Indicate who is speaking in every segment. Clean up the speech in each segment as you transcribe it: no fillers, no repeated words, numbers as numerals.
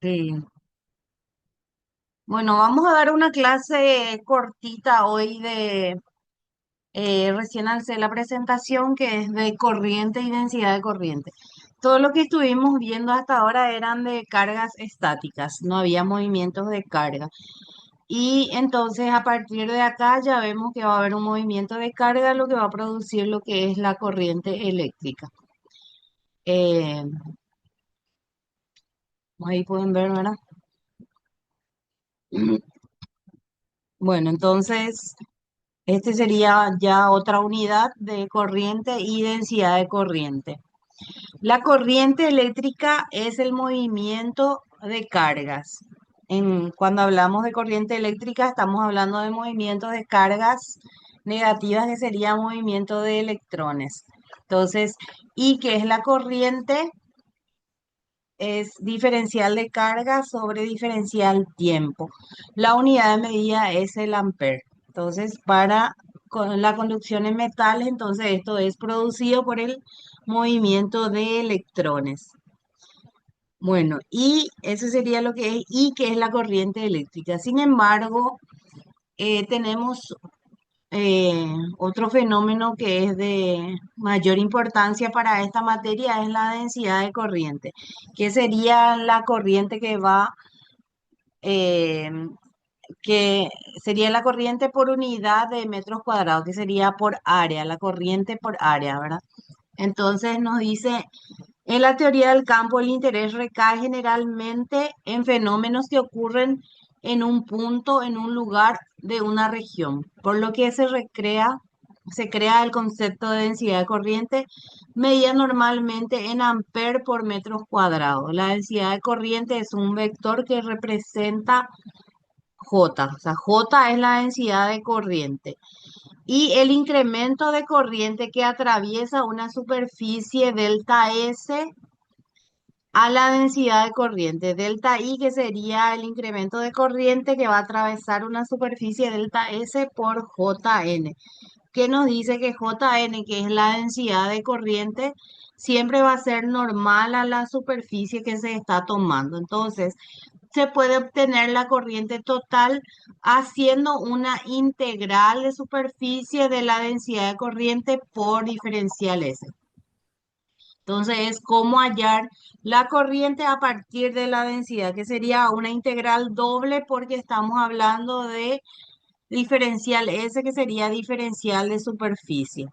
Speaker 1: Sí. Bueno, vamos a dar una clase cortita hoy de, recién alcé la presentación que es de corriente y densidad de corriente. Todo lo que estuvimos viendo hasta ahora eran de cargas estáticas, no había movimientos de carga. Y entonces a partir de acá ya vemos que va a haber un movimiento de carga, lo que va a producir lo que es la corriente eléctrica. Eh, Ahí pueden ver, ¿verdad? Bueno, entonces este sería ya otra unidad de corriente y densidad de corriente. La corriente eléctrica es el movimiento de cargas. Cuando hablamos de corriente eléctrica, estamos hablando de movimientos de cargas negativas, que sería movimiento de electrones. Entonces, ¿y qué es la corriente? Es diferencial de carga sobre diferencial tiempo. La unidad de medida es el ampere. Entonces, para con la conducción en metales, entonces esto es producido por el movimiento de electrones. Bueno, y eso sería lo que es, y que es la corriente eléctrica. Sin embargo, tenemos otro fenómeno que es de mayor importancia para esta materia, es la densidad de corriente, que sería la corriente eh, que sería la corriente por unidad de metros cuadrados, que sería por área, la corriente por área, ¿verdad? Entonces nos dice, en la teoría del campo, el interés recae generalmente en fenómenos que ocurren en un punto, en un lugar de una región, por lo que se crea el concepto de densidad de corriente, medida normalmente en amper por metros cuadrados. La densidad de corriente es un vector que representa J, o sea, J es la densidad de corriente. Y el incremento de corriente que atraviesa una superficie delta S a la densidad de corriente delta I, que sería el incremento de corriente que va a atravesar una superficie delta S por JN, que nos dice que JN, que es la densidad de corriente, siempre va a ser normal a la superficie que se está tomando. Entonces, se puede obtener la corriente total haciendo una integral de superficie de la densidad de corriente por diferencial S. Entonces, es cómo hallar la corriente a partir de la densidad, que sería una integral doble porque estamos hablando de diferencial S, que sería diferencial de superficie.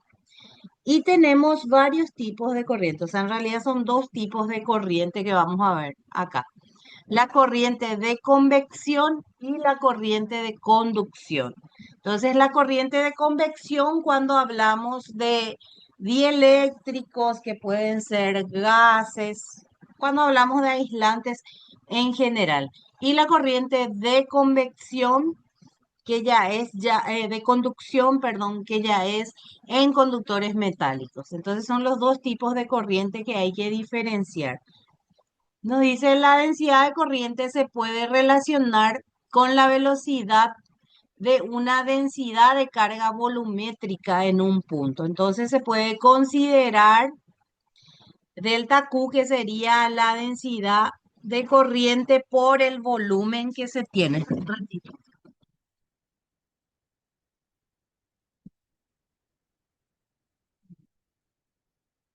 Speaker 1: Y tenemos varios tipos de corriente, o sea, en realidad son dos tipos de corriente que vamos a ver acá. La corriente de convección y la corriente de conducción. Entonces, la corriente de convección, cuando hablamos de dieléctricos, que pueden ser gases, cuando hablamos de aislantes en general. Y la corriente de convección, que ya es de conducción, perdón, que ya es en conductores metálicos. Entonces, son los dos tipos de corriente que hay que diferenciar. Nos dice la densidad de corriente se puede relacionar con la velocidad de una densidad de carga volumétrica en un punto. Entonces se puede considerar delta Q, que sería la densidad de corriente por el volumen que se tiene. Un ratito.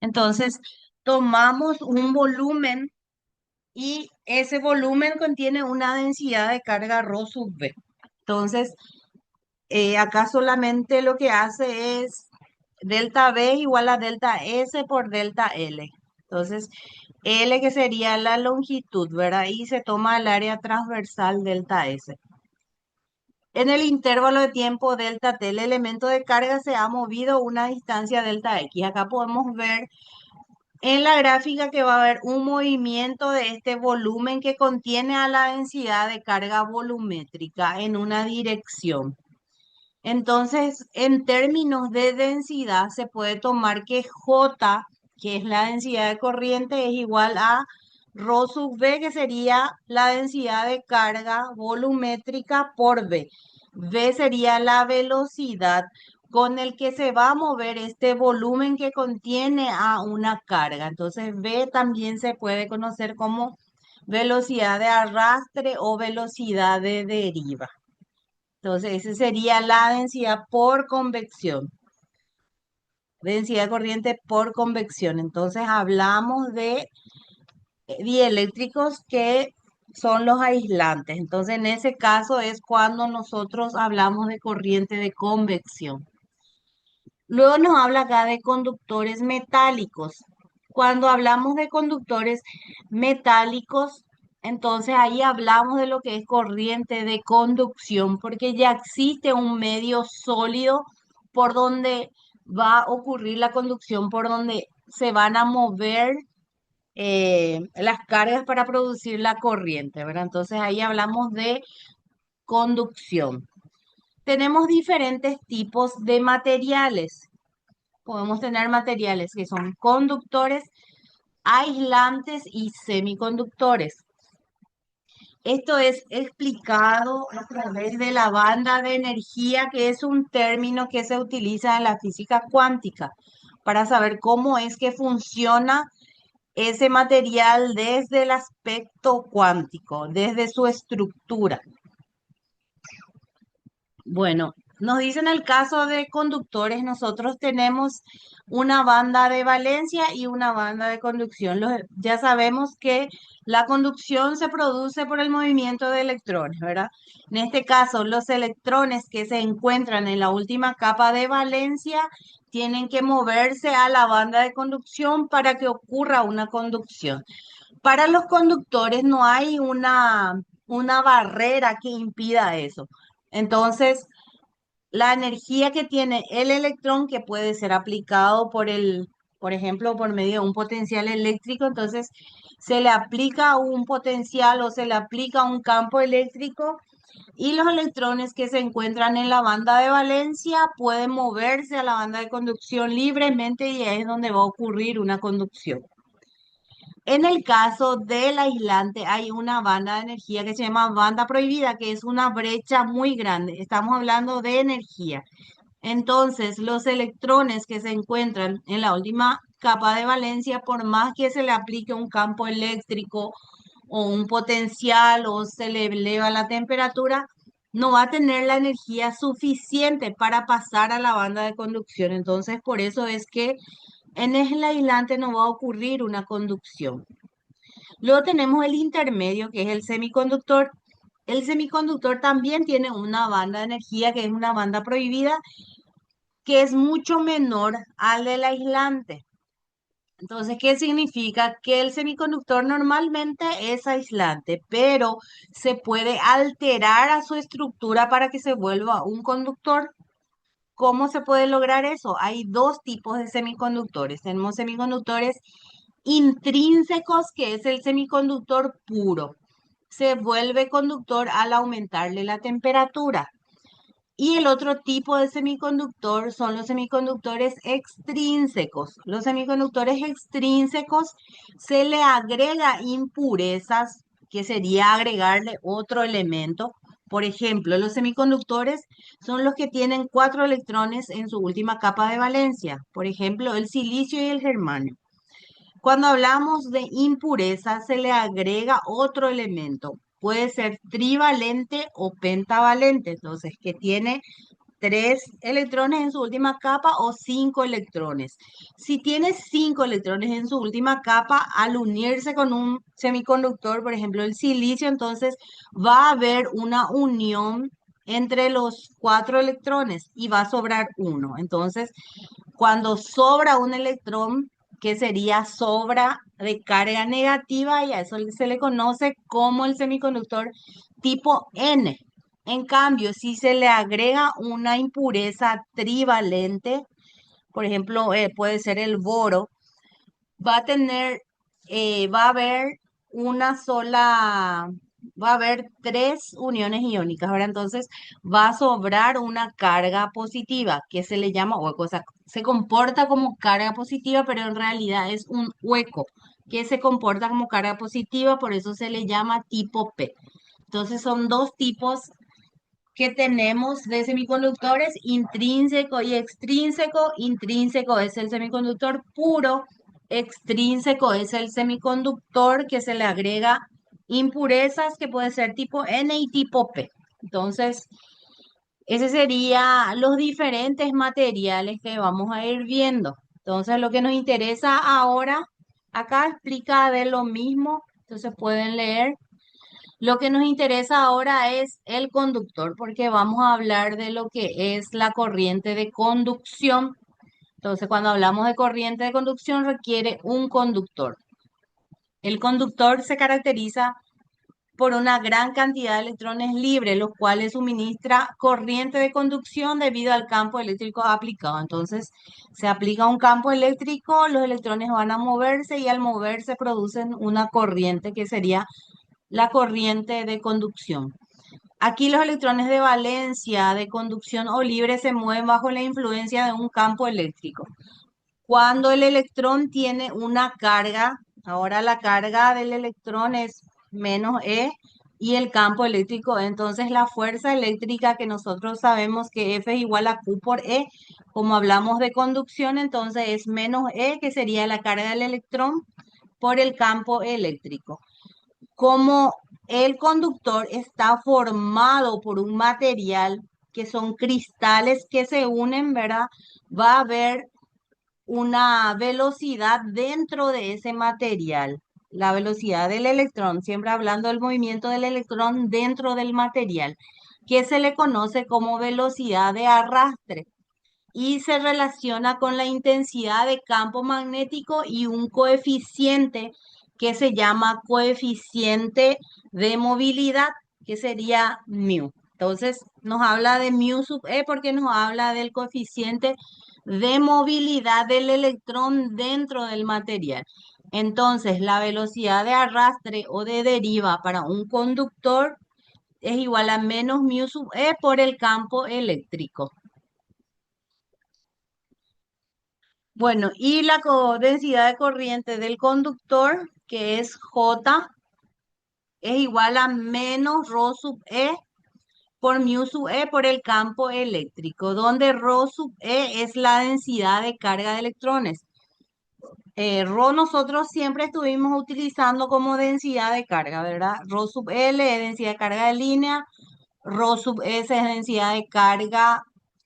Speaker 1: Entonces, tomamos un volumen y ese volumen contiene una densidad de carga ρ sub V. Entonces, acá solamente lo que hace es delta V igual a delta S por delta L. Entonces, L, que sería la longitud, ¿verdad? Y se toma el área transversal delta S. En el intervalo de tiempo delta T, el elemento de carga se ha movido una distancia delta X. Acá podemos ver en la gráfica que va a haber un movimiento de este volumen que contiene a la densidad de carga volumétrica en una dirección. Entonces, en términos de densidad, se puede tomar que J, que es la densidad de corriente, es igual a ρ sub V, que sería la densidad de carga volumétrica por V. V sería la velocidad con el que se va a mover este volumen que contiene a una carga. Entonces, V también se puede conocer como velocidad de arrastre o velocidad de deriva. Entonces, esa sería la densidad por convección, densidad de corriente por convección. Entonces, hablamos de dieléctricos que son los aislantes. Entonces, en ese caso es cuando nosotros hablamos de corriente de convección. Luego nos habla acá de conductores metálicos. Cuando hablamos de conductores metálicos, entonces ahí hablamos de lo que es corriente de conducción, porque ya existe un medio sólido por donde va a ocurrir la conducción, por donde se van a mover las cargas para producir la corriente, ¿verdad? Entonces ahí hablamos de conducción. Tenemos diferentes tipos de materiales. Podemos tener materiales que son conductores, aislantes y semiconductores. Esto es explicado a través de la banda de energía, que es un término que se utiliza en la física cuántica para saber cómo es que funciona ese material desde el aspecto cuántico, desde su estructura. Bueno, nos dicen el caso de conductores, nosotros tenemos una banda de valencia y una banda de conducción. Ya sabemos que la conducción se produce por el movimiento de electrones, ¿verdad? En este caso, los electrones que se encuentran en la última capa de valencia tienen que moverse a la banda de conducción para que ocurra una conducción. Para los conductores no hay una barrera que impida eso. Entonces, la energía que tiene el electrón, que puede ser aplicado por ejemplo, por medio de un potencial eléctrico, entonces se le aplica un potencial o se le aplica un campo eléctrico y los electrones que se encuentran en la banda de valencia pueden moverse a la banda de conducción libremente y ahí es donde va a ocurrir una conducción. En el caso del aislante hay una banda de energía que se llama banda prohibida, que es una brecha muy grande. Estamos hablando de energía. Entonces, los electrones que se encuentran en la última capa de valencia, por más que se le aplique un campo eléctrico o un potencial o se le eleva la temperatura, no va a tener la energía suficiente para pasar a la banda de conducción. Entonces, por eso es que en el aislante no va a ocurrir una conducción. Luego tenemos el intermedio, que es el semiconductor. El semiconductor también tiene una banda de energía, que es una banda prohibida, que es mucho menor al del aislante. Entonces, ¿qué significa? Que el semiconductor normalmente es aislante, pero se puede alterar a su estructura para que se vuelva un conductor. ¿Cómo se puede lograr eso? Hay dos tipos de semiconductores. Tenemos semiconductores intrínsecos, que es el semiconductor puro. Se vuelve conductor al aumentarle la temperatura. Y el otro tipo de semiconductor son los semiconductores extrínsecos. Los semiconductores extrínsecos se le agrega impurezas, que sería agregarle otro elemento. Por ejemplo, los semiconductores son los que tienen 4 electrones en su última capa de valencia. Por ejemplo, el silicio y el germanio. Cuando hablamos de impureza, se le agrega otro elemento. Puede ser trivalente o pentavalente, entonces que tiene 3 electrones en su última capa o 5 electrones. Si tiene 5 electrones en su última capa, al unirse con un semiconductor, por ejemplo el silicio, entonces va a haber una unión entre los 4 electrones y va a sobrar uno. Entonces, cuando sobra un electrón, que sería sobra de carga negativa, y a eso se le conoce como el semiconductor tipo N. En cambio, si se le agrega una impureza trivalente, por ejemplo, puede ser el boro, va a tener, va a haber una sola, va a haber 3 uniones iónicas, ¿verdad? Entonces va a sobrar una carga positiva que se le llama hueco, o sea, se comporta como carga positiva, pero en realidad es un hueco que se comporta como carga positiva, por eso se le llama tipo P. Entonces son dos tipos que tenemos de semiconductores, intrínseco y extrínseco. Intrínseco es el semiconductor puro, extrínseco es el semiconductor que se le agrega impurezas que puede ser tipo N y tipo P. Entonces, ese sería los diferentes materiales que vamos a ir viendo. Entonces, lo que nos interesa ahora, acá explica de lo mismo, entonces pueden leer. Lo que nos interesa ahora es el conductor, porque vamos a hablar de lo que es la corriente de conducción. Entonces, cuando hablamos de corriente de conducción, requiere un conductor. El conductor se caracteriza por una gran cantidad de electrones libres, los cuales suministra corriente de conducción debido al campo eléctrico aplicado. Entonces, se aplica un campo eléctrico, los electrones van a moverse y al moverse producen una corriente que sería la corriente de conducción. Aquí los electrones de valencia, de conducción o libre se mueven bajo la influencia de un campo eléctrico. Cuando el electrón tiene una carga, ahora la carga del electrón es menos E y el campo eléctrico, entonces la fuerza eléctrica que nosotros sabemos que F es igual a Q por E, como hablamos de conducción, entonces es menos E, que sería la carga del electrón por el campo eléctrico. Como el conductor está formado por un material que son cristales que se unen, ¿verdad? Va a haber una velocidad dentro de ese material, la velocidad del electrón, siempre hablando del movimiento del electrón dentro del material, que se le conoce como velocidad de arrastre y se relaciona con la intensidad de campo magnético y un coeficiente que se llama coeficiente de movilidad, que sería mu. Entonces, nos habla de mu sub E porque nos habla del coeficiente de movilidad del electrón dentro del material. Entonces, la velocidad de arrastre o de deriva para un conductor es igual a menos mu sub E por el campo eléctrico. Bueno, y la densidad de corriente del conductor, que es J, es igual a menos ρ sub E por mu sub E por el campo eléctrico, donde ρ sub E es la densidad de carga de electrones. Rho nosotros siempre estuvimos utilizando como densidad de carga, ¿verdad? Rho sub L es densidad de carga de línea, Rho sub S es densidad de carga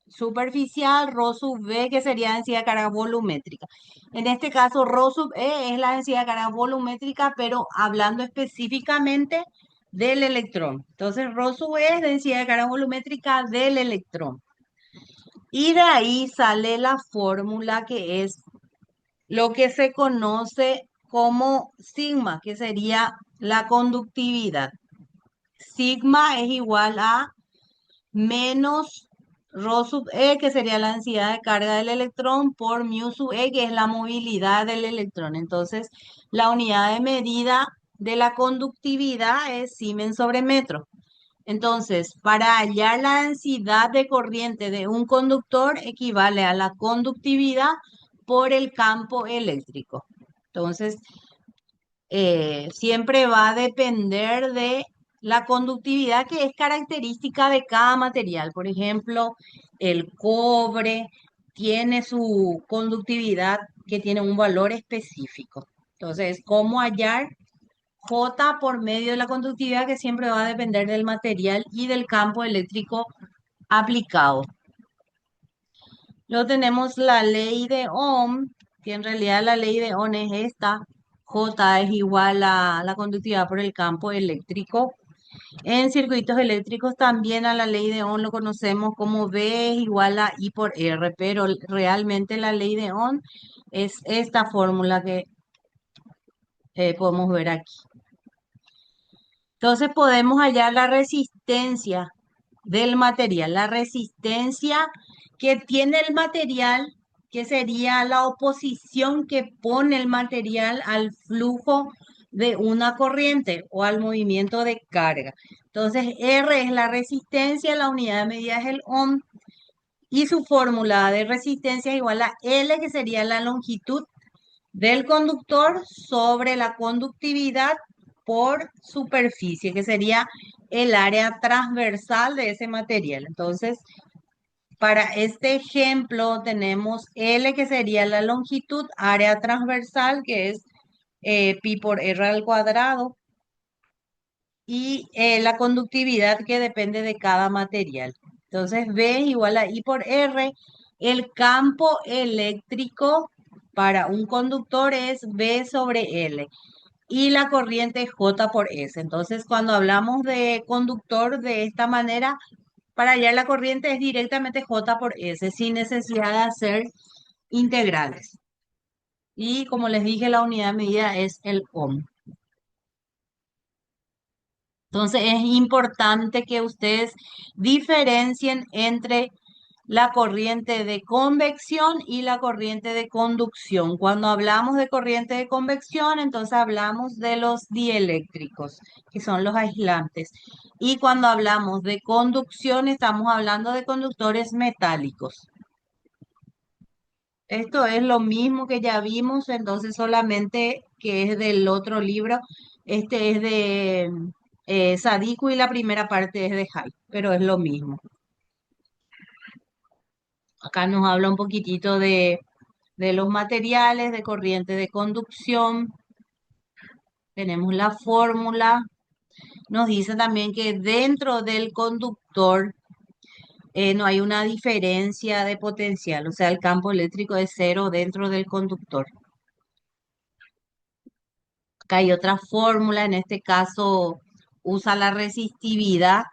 Speaker 1: superficial, Rho sub V que sería densidad de carga volumétrica. En este caso, Rho sub E es la densidad de carga volumétrica, pero hablando específicamente del electrón. Entonces, Rho sub E es densidad de carga volumétrica del electrón. Y de ahí sale la fórmula que es lo que se conoce como sigma, que sería la conductividad. Sigma es igual a menos ρ sub E, que sería la densidad de carga del electrón, por mu sub E, que es la movilidad del electrón. Entonces, la unidad de medida de la conductividad es Siemens sobre metro. Entonces, para hallar la densidad de corriente de un conductor equivale a la conductividad por el campo eléctrico. Entonces, siempre va a depender de la conductividad que es característica de cada material. Por ejemplo, el cobre tiene su conductividad que tiene un valor específico. Entonces, ¿cómo hallar J por medio de la conductividad que siempre va a depender del material y del campo eléctrico aplicado? Luego tenemos la ley de Ohm, que en realidad la ley de Ohm es esta. J es igual a la conductividad por el campo eléctrico. En circuitos eléctricos también a la ley de Ohm lo conocemos como V es igual a I por R, pero realmente la ley de Ohm es esta fórmula que podemos ver aquí. Entonces podemos hallar la resistencia del material, la resistencia que tiene el material, que sería la oposición que pone el material al flujo de una corriente o al movimiento de carga. Entonces, R es la resistencia, la unidad de medida es el ohm, y su fórmula de resistencia es igual a L, que sería la longitud del conductor sobre la conductividad por superficie, que sería el área transversal de ese material. Entonces, para este ejemplo tenemos L, que sería la longitud, área transversal, que es pi por r al cuadrado, y la conductividad que depende de cada material. Entonces, V igual a I por R. El campo eléctrico para un conductor es V sobre L y la corriente es J por S. Entonces, cuando hablamos de conductor de esta manera, para hallar la corriente es directamente J por S, sin necesidad de hacer integrales. Y como les dije, la unidad de medida es el ohm. Entonces es importante que ustedes diferencien entre la corriente de convección y la corriente de conducción. Cuando hablamos de corriente de convección, entonces hablamos de los dieléctricos, que son los aislantes. Y cuando hablamos de conducción, estamos hablando de conductores metálicos. Esto es lo mismo que ya vimos, entonces solamente que es del otro libro. Este es de Sadiku y la primera parte es de Hay, pero es lo mismo. Acá nos habla un poquitito de los materiales, de corriente de conducción. Tenemos la fórmula. Nos dice también que dentro del conductor no hay una diferencia de potencial, o sea, el campo eléctrico es cero dentro del conductor. Acá hay otra fórmula, en este caso usa la resistividad,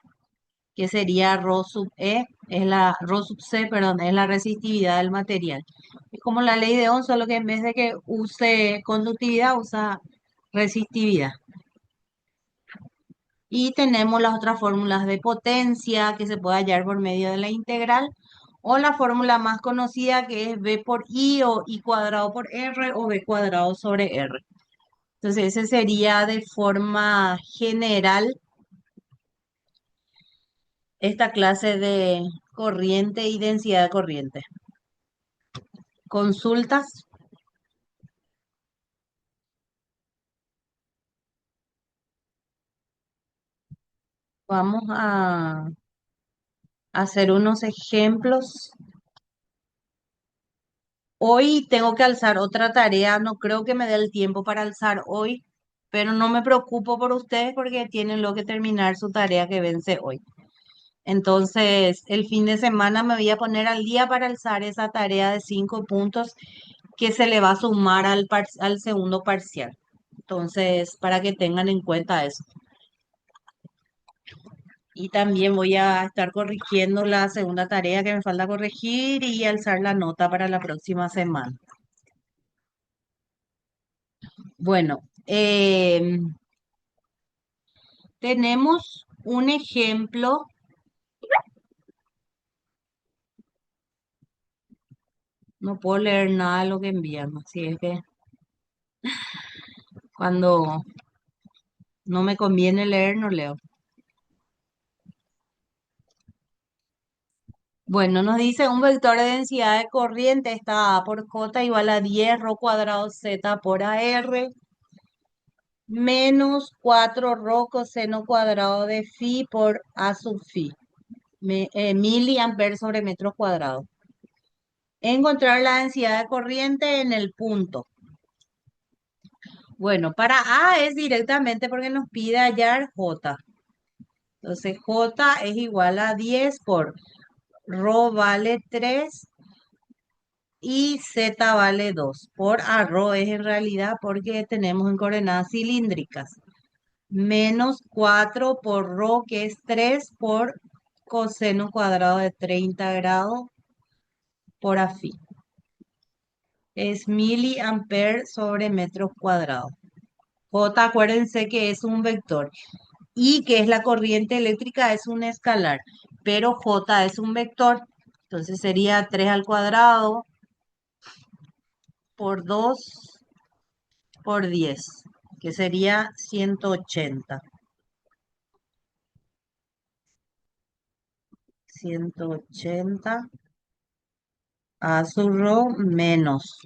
Speaker 1: que sería Rho sub E, es la Rho sub C, perdón, es la resistividad del material. Es como la ley de Ohm, solo que en vez de que use conductividad, usa resistividad. Y tenemos las otras fórmulas de potencia que se puede hallar por medio de la integral, o la fórmula más conocida que es V por I o I cuadrado por R o V cuadrado sobre R. Entonces, ese sería de forma general esta clase de corriente y densidad de corriente. Consultas. Vamos a hacer unos ejemplos. Hoy tengo que alzar otra tarea, no creo que me dé el tiempo para alzar hoy, pero no me preocupo por ustedes porque tienen lo que terminar su tarea que vence hoy. Entonces, el fin de semana me voy a poner al día para alzar esa tarea de 5 puntos que se le va a sumar al segundo parcial. Entonces, para que tengan en cuenta eso. Y también voy a estar corrigiendo la segunda tarea que me falta corregir y alzar la nota para la próxima semana. Bueno, tenemos un ejemplo. No puedo leer nada de lo que envían, así es que cuando no me conviene leer, no leo. Bueno, nos dice un vector de densidad de corriente está A por J igual a 10 ρ cuadrado Z por AR menos 4 ρ coseno cuadrado de phi por A sub phi, miliamperes sobre metro cuadrado. Encontrar la densidad de corriente en el punto. Bueno, para A es directamente porque nos pide hallar J. Entonces J es igual a 10 por ρ vale 3 y Z vale 2. Por arro es en realidad porque tenemos en coordenadas cilíndricas. Menos 4 por ρ que es 3 por coseno cuadrado de 30 grados por afi. Es miliamper sobre metros cuadrados. J, acuérdense que es un vector y que es la corriente eléctrica es un escalar, pero J es un vector, entonces sería 3 al cuadrado por 2 por 10, que sería 180. 180 a su rho menos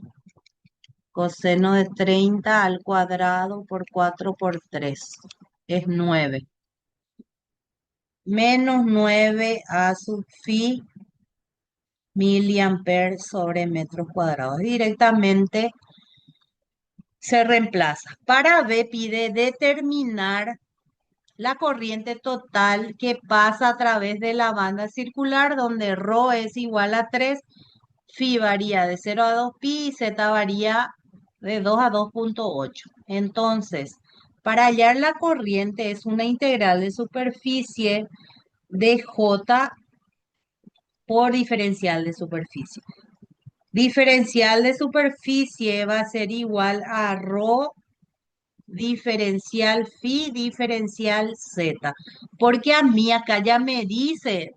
Speaker 1: coseno de 30 al cuadrado por 4 por 3 es 9. Menos 9 a sub phi miliamper sobre metros cuadrados. Directamente se reemplaza. Para B pide determinar la corriente total que pasa a través de la banda circular, donde ρ es igual a 3, phi varía de 0 a 2 pi y z varía de 2 a 2,8. Entonces, para hallar la corriente es una integral de superficie de J por diferencial de superficie. Diferencial de superficie va a ser igual a ρ diferencial phi diferencial z. Porque a mí acá ya me dice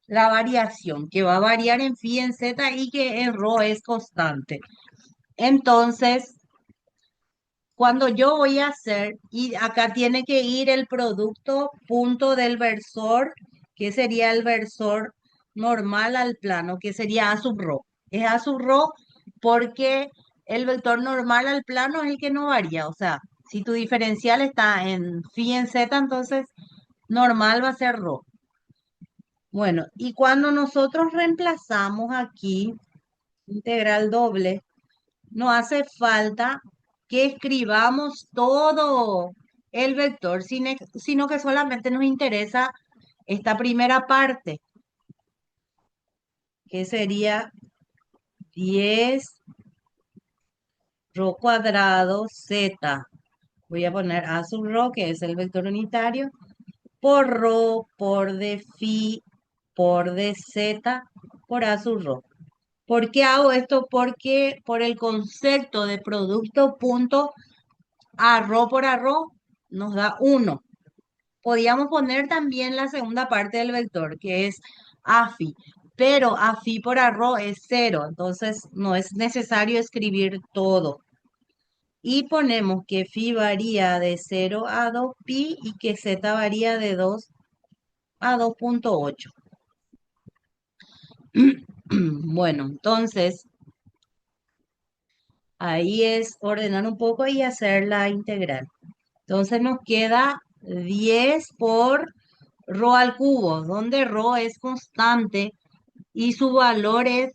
Speaker 1: la variación, que va a variar en phi, en z y que en ρ es constante. Entonces, cuando yo voy a hacer, y acá tiene que ir el producto punto del versor, que sería el versor normal al plano, que sería A sub rho. Es A sub rho porque el vector normal al plano es el que no varía. O sea, si tu diferencial está en phi en z, entonces normal va a ser rho. Bueno, y cuando nosotros reemplazamos aquí integral doble, no hace falta que escribamos todo el vector, sino que solamente nos interesa esta primera parte, que sería 10 rho cuadrado z. Voy a poner a sub rho, que es el vector unitario, por rho, por de phi, por de z, por a sub rho. ¿Por qué hago esto? Porque por el concepto de producto punto arro por arro nos da 1. Podíamos poner también la segunda parte del vector, que es AFI, pero AFI por arro es 0, entonces no es necesario escribir todo. Y ponemos que phi varía de 0 a 2pi y que z varía de 2 a 2,8. Bueno, entonces ahí es ordenar un poco y hacer la integral. Entonces nos queda 10 por rho al cubo, donde rho es constante y su valor es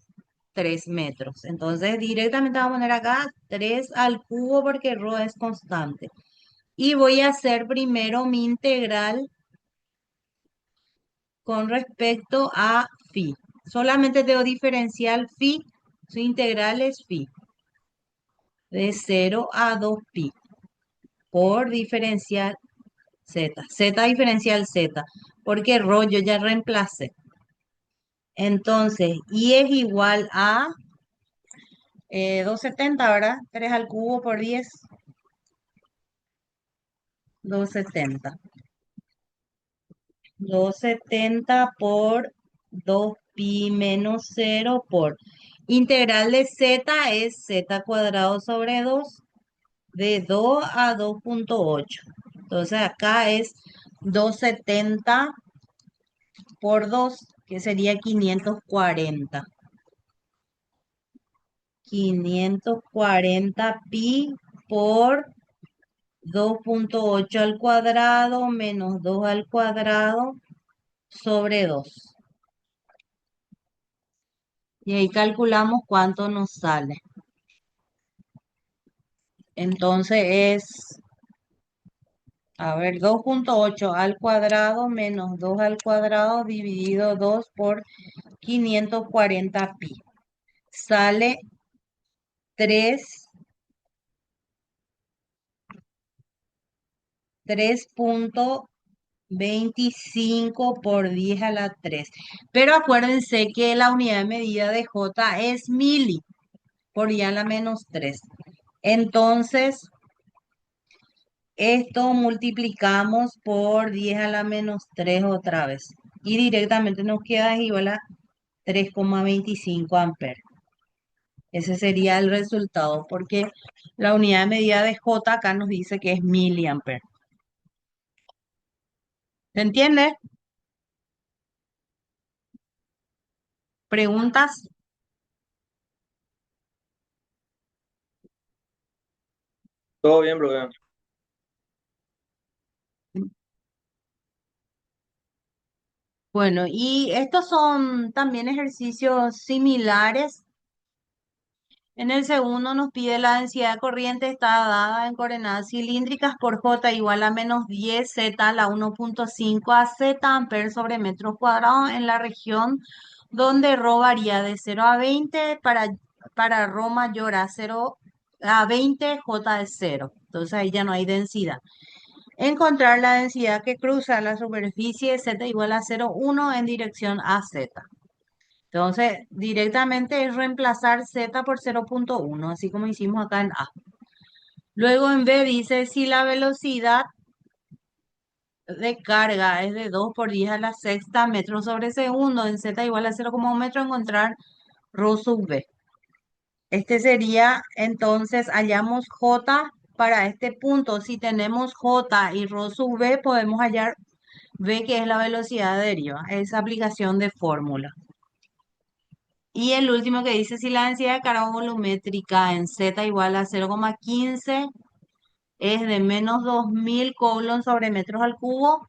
Speaker 1: 3 metros. Entonces directamente vamos a poner acá 3 al cubo porque rho es constante. Y voy a hacer primero mi integral con respecto a phi. Solamente tengo diferencial phi, su integral es phi de 0 a 2pi por diferencial z. Z diferencial z, porque rho yo ya reemplacé. Entonces, y es igual a 270, ¿verdad? 3 al cubo por 10, 270. 270 por 2pi menos 0 por integral de z es z cuadrado sobre 2 de 2 a 2,8. Entonces acá es 270 por 2, que sería 540. 540 pi por 2,8 al cuadrado menos 2 al cuadrado sobre 2. Y ahí calculamos cuánto nos sale. Entonces es, a ver, 2,8 al cuadrado menos 2 al cuadrado dividido 2 por 540 pi. Sale 3, 3,25 por 10 a la 3. Pero acuérdense que la unidad de medida de J es mili por 10 a la menos 3. Entonces, esto multiplicamos por 10 a la menos 3 otra vez. Y directamente nos queda igual a 3,25 amperes. Ese sería el resultado, porque la unidad de medida de J acá nos dice que es miliamper. ¿Se entiende? ¿Preguntas?
Speaker 2: Todo bien, bro.
Speaker 1: Bueno, y estos son también ejercicios similares En el segundo nos pide la densidad de corriente está dada en coordenadas cilíndricas por J igual a menos 10 Z a la 1.5 a Z amperes sobre metros cuadrados en la región donde ρ varía de 0 a 20 para ρ mayor a 0 a 20 J es 0. Entonces ahí ya no hay densidad. Encontrar la densidad que cruza la superficie Z igual a 0,1 en dirección a Z. Entonces, directamente es reemplazar Z por 0,1, así como hicimos acá en A. Luego en B dice, si la velocidad de carga es de 2 por 10 a la sexta metros sobre segundo, en Z igual a 0,1 metro, encontrar ρ sub B. Este sería, entonces, hallamos J para este punto. Si tenemos J y ρ sub B, podemos hallar B, que es la velocidad de deriva. Es aplicación de fórmula. Y el último que dice, si la densidad de carga volumétrica en Z igual a 0,15 es de menos 2000 coulombs sobre metros al cubo,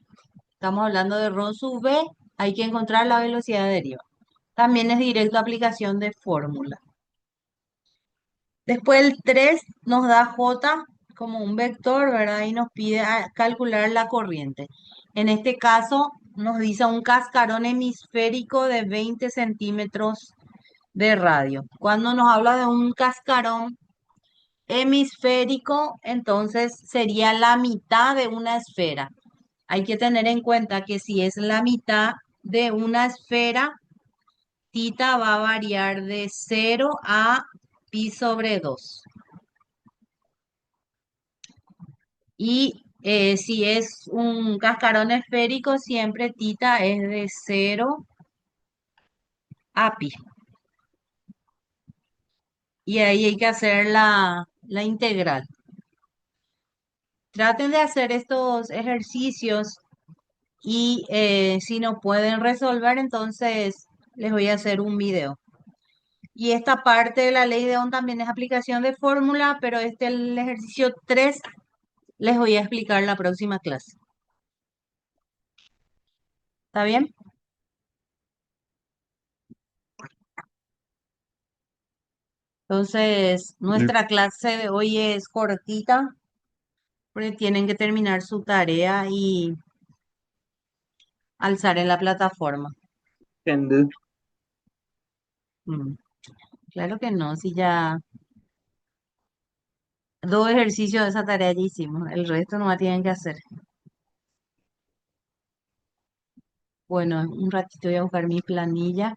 Speaker 1: estamos hablando de ρ sub B, hay que encontrar la velocidad de deriva. También es directo aplicación de fórmula. Después el 3 nos da J como un vector, ¿verdad? Y nos pide calcular la corriente. En este caso nos dice un cascarón hemisférico de 20 centímetros de radio. Cuando nos habla de un cascarón hemisférico, entonces sería la mitad de una esfera. Hay que tener en cuenta que si es la mitad de una esfera, tita va a variar de 0 a pi sobre 2. Y si es un cascarón esférico, siempre tita es de 0 a pi. Y ahí hay que hacer la integral. Traten de hacer estos ejercicios y si no pueden resolver, entonces les voy a hacer un video. Y esta parte de la ley de Ohm también es aplicación de fórmula, pero el ejercicio 3 les voy a explicar la próxima clase. ¿Está bien? Entonces, nuestra clase de hoy es cortita, porque tienen que terminar su tarea y alzar en la plataforma.
Speaker 2: Gente,
Speaker 1: Mm, claro que no, si ya 2 ejercicios de esa tarea ya hicimos, el resto no la tienen que hacer. Bueno, un ratito voy a buscar mi planilla.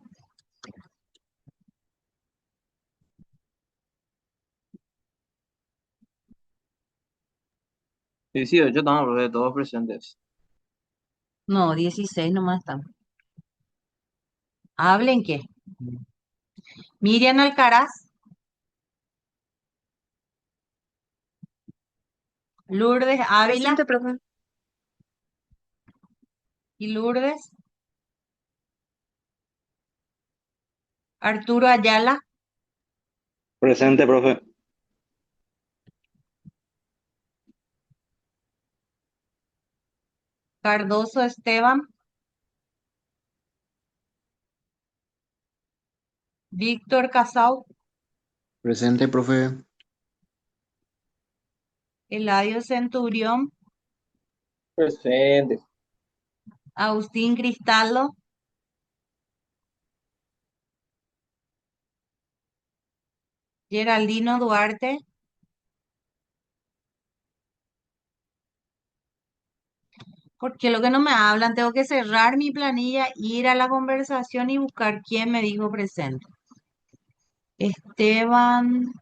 Speaker 2: sí, sí, de hecho estamos profe, todos presentes.
Speaker 1: No, 16 nomás están. ¿Hablen qué? Miriam Alcaraz, Lourdes Ávila
Speaker 3: Presente, profe.
Speaker 1: y Lourdes, Arturo Ayala,
Speaker 2: Presente, profe.
Speaker 1: Cardoso Esteban, Víctor Casau,
Speaker 4: Presente, profe.
Speaker 1: Eladio Centurión,
Speaker 2: Presente.
Speaker 1: Agustín Cristaldo, Geraldino Duarte, porque lo que no me hablan, tengo que cerrar mi planilla, ir a la conversación y buscar quién me dijo presente. Esteban,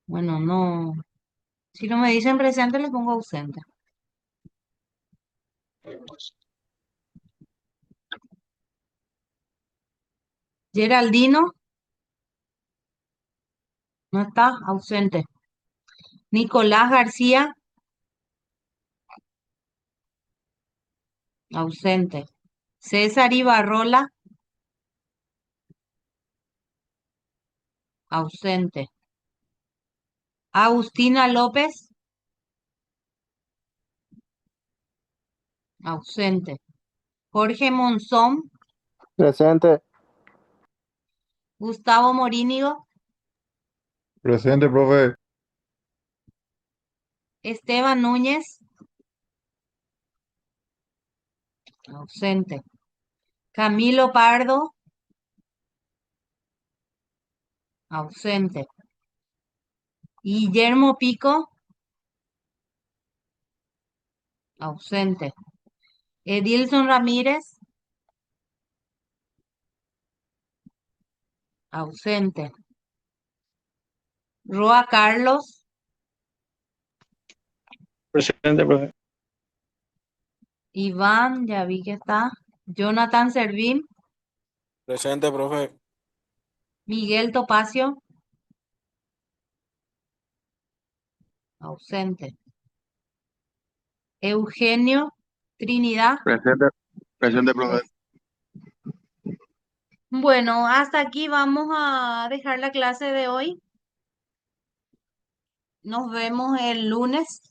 Speaker 1: bueno, no, si no me dicen presente le pongo ausente. Geraldino, no está, ausente. Nicolás García, ausente. César Ibarrola, ausente. Agustina López, ausente. Jorge Monzón,
Speaker 3: Presente.
Speaker 1: Gustavo Morínigo,
Speaker 5: Presente, profe.
Speaker 1: Esteban Núñez, ausente. Camilo Pardo, ausente. Guillermo Pico, ausente. Edilson Ramírez, ausente. Roa Carlos,
Speaker 2: Presente, profe.
Speaker 1: Iván, ya vi que está. Jonathan Servín,
Speaker 3: Presente, profe.
Speaker 1: Miguel Topacio, ausente. Eugenio Trinidad.
Speaker 4: Presente, profe.
Speaker 1: Bueno, hasta aquí vamos a dejar la clase de hoy. Nos vemos el lunes.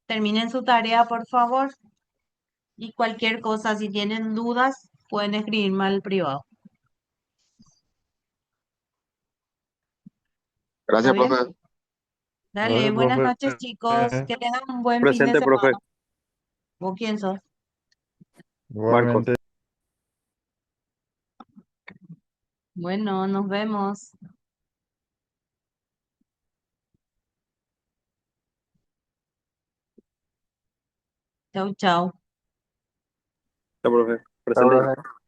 Speaker 1: Terminen su tarea, por favor. Y cualquier cosa, si tienen dudas, pueden escribirme al privado. ¿Está
Speaker 4: Gracias,
Speaker 1: bien?
Speaker 4: profe.
Speaker 1: Dale,
Speaker 5: Gracias,
Speaker 1: buenas
Speaker 5: profe.
Speaker 1: noches, chicos. Que tengan un buen fin de
Speaker 2: Presente, profe.
Speaker 1: semana. ¿Vos quién sos?
Speaker 2: Marcos.
Speaker 5: Igualmente.
Speaker 1: Bueno, nos vemos. Chau, chau.
Speaker 2: Profe.
Speaker 3: Chao,
Speaker 2: Presente.
Speaker 3: profe.